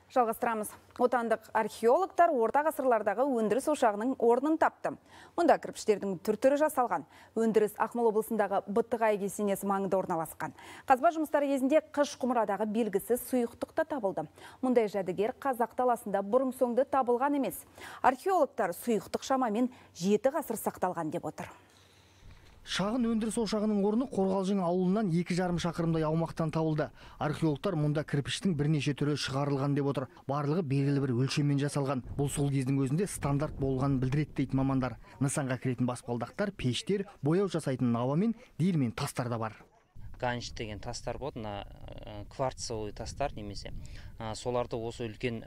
Жалғастырамыз. Отандық археологтар орта ғасырлардағы өндіріс ошағының орнын тапты. Мұнда кірпіштердің түр-түрі жасалған. Өндіріс Ақмола облысындағы Быттығай кесенесі маңында орналасқан. Қазба жұмыстары кезінде қыш құмырадағы белгісіз сұйықтық та табылды. Мұндай жәдігер Қазақ даласында бұрын-соңды табылған емес. Археологтар сұйықтық шамамен 7 ғасыр сақталған деп отыр. Шағын өндіріс ошағының орны Қорғалжың ауылынан 2,5 шақырымдай аумақтан табылды. Археологтар мұнда кірпіштің бірнеше түрі шығарылған деп отыр. Барлығы белгілі бір өлшеммен жасалған. Бұл сол кездің өзінде стандарт болғанын білдіреді дейді мамандар. Нысанға кіретін баспалдақтар, пештер, бояу жасайтын науа мен диірмен тастар да бар. Ганч деген тастар болды, кварцевый тастар немесе. Соларды осы үлкен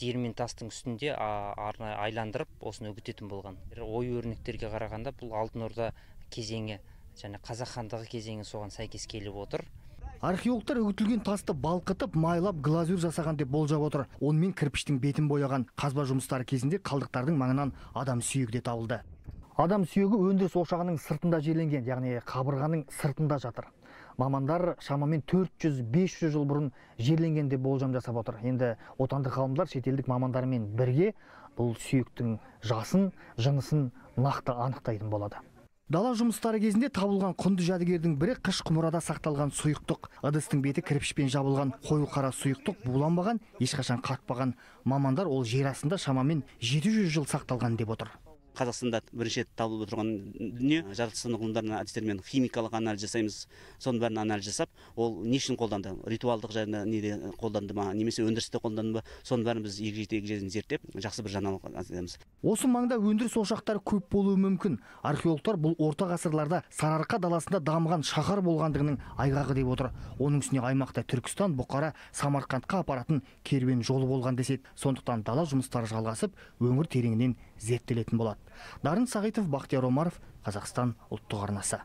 диірмен тастың үстінде айландырып, осыны үгітетін болған. Ой өрнектерге қарағанда бұл Алтын Орда кезеңі және Қазақ хандығы кезеңі соған сәйкес келіп отыр. Археологтар үгітілген тасты балқытып, майлап, глазур жасаған деп болжап отыр. Онымен кірпіштің бетін бояған. Қазба жұмыстары кезінде қалдықтардың маңынан адам сүйегі де табылды. Адам сүйегі өндіріс ошағының сыртында жерленген, яғни қабырғаның сыртында жатыр. Мамандар шамамен 400-500 жыл бұрын жерленген деп болжам жасап отыр. Енді отандық ғалымдар шетелдік мамандармен бірге бұл сүйектің жасын, жынысын нақты анықтайтын болады. Дала жұмыстары кезінде табылған құнды жәдігердің бірі қыш құмырада сақталған сұйықтық. Ыдыстың беті кірпішпен жабылған, қою қара сұйықтық буланбаған, ешқашан қатпаған. Мамандар ол жер астында шамамен 700 жыл сақталған деп отыр. Қазақстанда бірінші рет табылып отырған дүние, жаратылыстану ғылымдарының әдістерімен химикалық анализ жасаймыз. Соның бәрін анализ жасап, ол не үшін қолданды? Ритуалдық жағында неде қолданды ма, немесе өндірісте қолданды ма? Соның бәрін біз егжей-тегжейін зерттеп, жақсы бір жаңалық әзірлейміз. Осы маңда өндіріс ошақтары көп болуы мүмкін. Археологтар бұл орта ғасырларда Сарыарқа даласында дамыған шаһар болғандығының айғағы деп отыр. Оның үстіне аймақта Түркістан, Бұқара, Самарқандқа апаратын керуен жолы болған деседі. Сондықтан дала жұмыстары жалғасып, өңір тереңінен зерттелетін болады. Дарын Сағитов, Бақтияр Омаров, Қазақстан ұлттық арнасы.